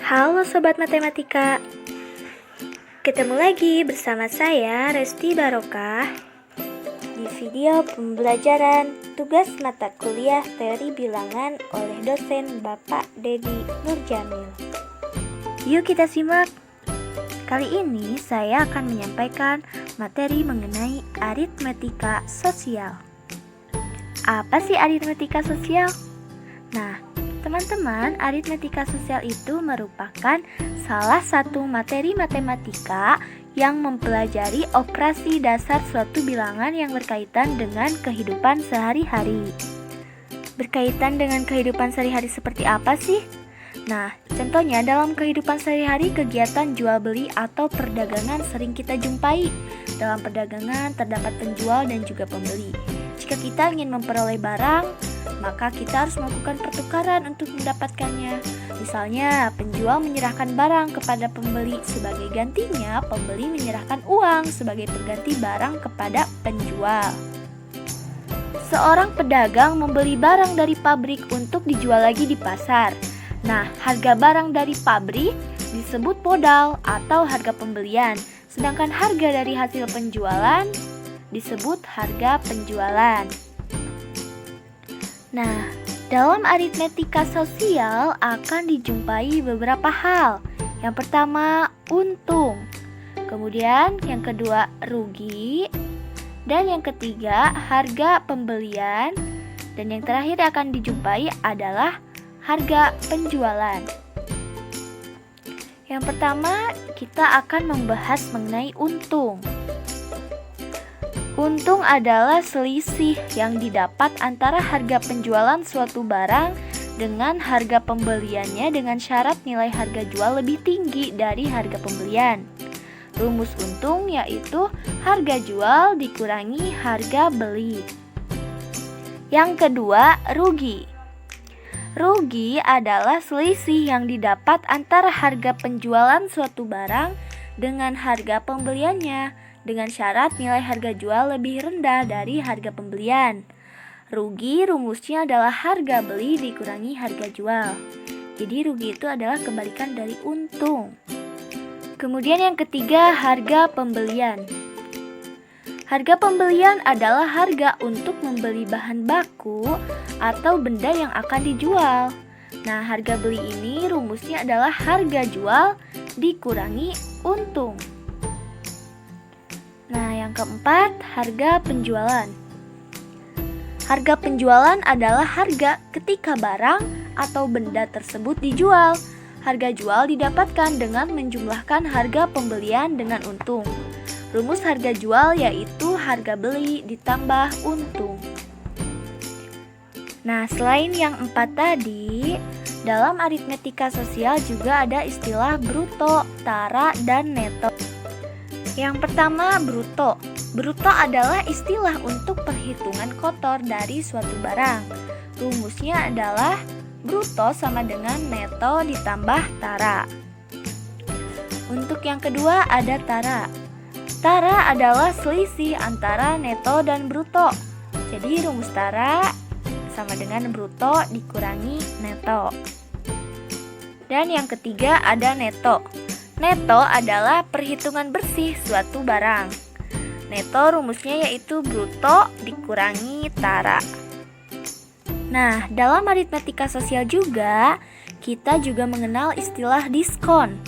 Halo Sobat Matematika, ketemu lagi bersama saya Resti Barokah di video pembelajaran tugas mata kuliah teori bilangan oleh dosen Bapak Dedi Nurjamil. Yuk kita simak. Kali ini saya akan menyampaikan materi mengenai aritmetika sosial. Apa sih aritmetika sosial? Nah, teman-teman, aritmetika sosial itu merupakan salah satu materi matematika yang mempelajari operasi dasar suatu bilangan yang berkaitan dengan kehidupan sehari-hari. Berkaitan dengan kehidupan sehari-hari seperti apa sih? Nah, contohnya dalam kehidupan sehari-hari kegiatan jual beli atau perdagangan sering kita jumpai. Dalam perdagangan terdapat penjual dan juga pembeli. Jika kita ingin memperoleh barang, maka kita harus melakukan pertukaran untuk mendapatkannya. Misalnya, penjual menyerahkan barang kepada pembeli, sebagai gantinya pembeli menyerahkan uang sebagai pengganti barang kepada penjual. Seorang pedagang membeli barang dari pabrik untuk dijual lagi di pasar. Nah, harga barang dari pabrik disebut modal atau harga pembelian, sedangkan harga dari hasil penjualan disebut harga penjualan. Nah, dalam aritmetika sosial akan dijumpai beberapa hal. Yang pertama, untung. Kemudian yang kedua, rugi. Dan yang ketiga, harga pembelian. Dan yang terakhir akan dijumpai adalah harga penjualan. Yang pertama, kita akan membahas mengenai untung. Untung adalah selisih yang didapat antara harga penjualan suatu barang dengan harga pembeliannya dengan syarat nilai harga jual lebih tinggi dari harga pembelian. Rumus untung yaitu harga jual dikurangi harga beli. Yang kedua, rugi. Rugi adalah selisih yang didapat antara harga penjualan suatu barang dengan harga pembeliannya dengan syarat nilai harga jual lebih rendah dari harga pembelian. Rugi rumusnya adalah harga beli dikurangi harga jual. Jadi rugi itu adalah kebalikan dari untung. Kemudian yang ketiga, harga pembelian. Harga pembelian adalah harga untuk membeli bahan baku atau benda yang akan dijual. Nah, harga beli ini rumusnya adalah harga jual dikurangi untung. Nah, yang keempat, harga penjualan. Harga penjualan adalah harga ketika barang atau benda tersebut dijual. Harga jual didapatkan dengan menjumlahkan harga pembelian dengan untung. Rumus harga jual yaitu harga beli ditambah untung. Nah, selain yang empat tadi, dalam aritmetika sosial juga ada istilah bruto, tara, dan neto. Yang pertama, bruto. Bruto adalah istilah untuk perhitungan kotor dari suatu barang. Rumusnya adalah bruto sama dengan neto ditambah tara. Untuk yang kedua ada tara. Tara adalah selisih antara neto dan bruto. Jadi rumus tara sama dengan bruto dikurangi neto. Dan yang ketiga ada neto. Neto adalah perhitungan bersih suatu barang. Neto rumusnya yaitu bruto dikurangi tara. Nah, dalam aritmetika sosial juga, kita juga mengenal istilah diskon.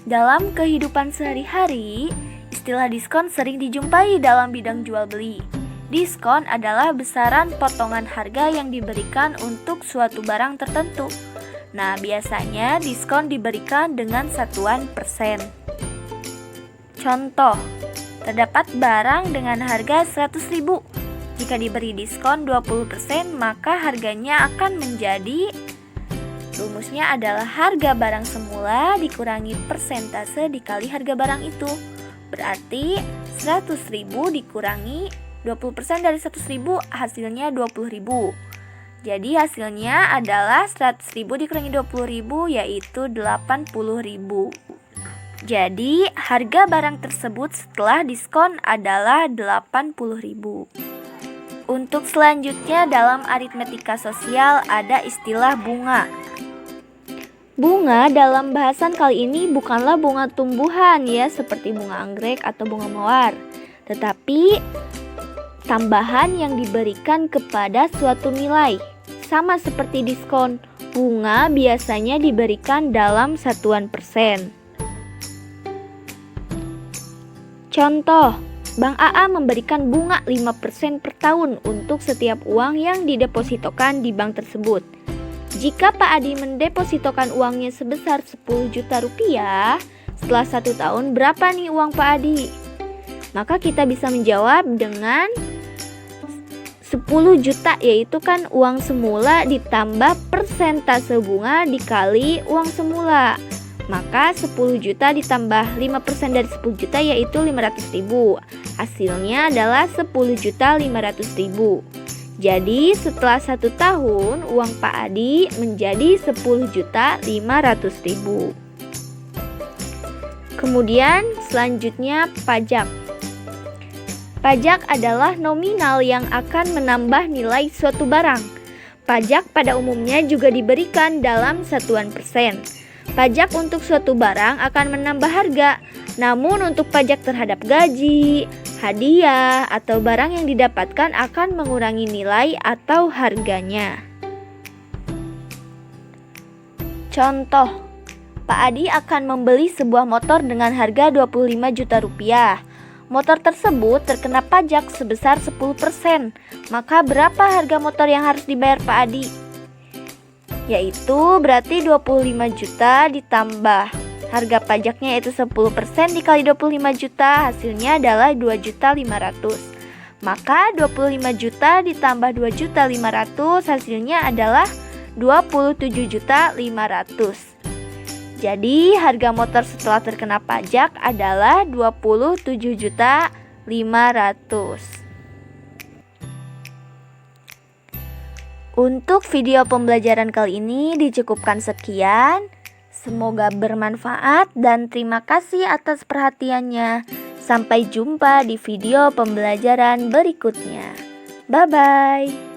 Dalam kehidupan sehari-hari, istilah diskon sering dijumpai dalam bidang jual beli. Diskon adalah besaran potongan harga yang diberikan untuk suatu barang tertentu. Nah, biasanya diskon diberikan dengan satuan persen. Contoh, terdapat barang dengan harga 100.000. Jika diberi diskon 20%, maka harganya akan menjadi, rumusnya adalah harga barang semula dikurangi persentase dikali harga barang itu. Berarti 100.000 dikurangi 20% dari 100.000 hasilnya 20.000. Jadi hasilnya adalah 100.000 dikurangi 20.000 yaitu 80.000. Jadi harga barang tersebut setelah diskon adalah 80.000. Untuk selanjutnya dalam aritmetika sosial ada istilah bunga. Bunga dalam bahasan kali ini bukanlah bunga tumbuhan ya, seperti bunga anggrek atau bunga mawar, tetapi tambahan yang diberikan kepada suatu nilai. Sama seperti diskon, bunga biasanya diberikan dalam satuan persen. Contoh, Bank AA memberikan bunga 5% per tahun untuk setiap uang yang didepositokan di bank tersebut. Jika Pak Adi mendepositokan uangnya sebesar 10 juta rupiah, setelah 1 tahun berapa nih uang Pak Adi? Maka kita bisa menjawab dengan 10 juta, yaitu kan uang semula ditambah persentase bunga dikali uang semula. Maka 10 juta ditambah 5% dari 10 juta yaitu 500 ribu. Hasilnya adalah 10.500.000. Jadi setelah 1 tahun uang Pak Adi menjadi 10.500.000. Kemudian selanjutnya pajak. Pajak adalah nominal yang akan menambah nilai suatu barang. Pajak pada umumnya juga diberikan dalam satuan persen. Pajak untuk suatu barang akan menambah harga, namun untuk pajak terhadap gaji, hadiah, atau barang yang didapatkan akan mengurangi nilai atau harganya. Contoh, Pak Adi akan membeli sebuah motor dengan harga 25 juta rupiah. Motor tersebut terkena pajak sebesar 10%. Maka berapa harga motor yang harus dibayar Pak Adi? Yaitu berarti 25 juta ditambah harga pajaknya yaitu 10% dikali 25 juta, hasilnya adalah 2.500.000. Maka 25 juta ditambah 2.500.000 hasilnya adalah 27.500.000. Jadi harga motor setelah terkena pajak adalah 27.500.000. Untuk video pembelajaran kali ini dicukupkan sekian. Semoga bermanfaat dan terima kasih atas perhatiannya. Sampai jumpa di video pembelajaran berikutnya. Bye-bye.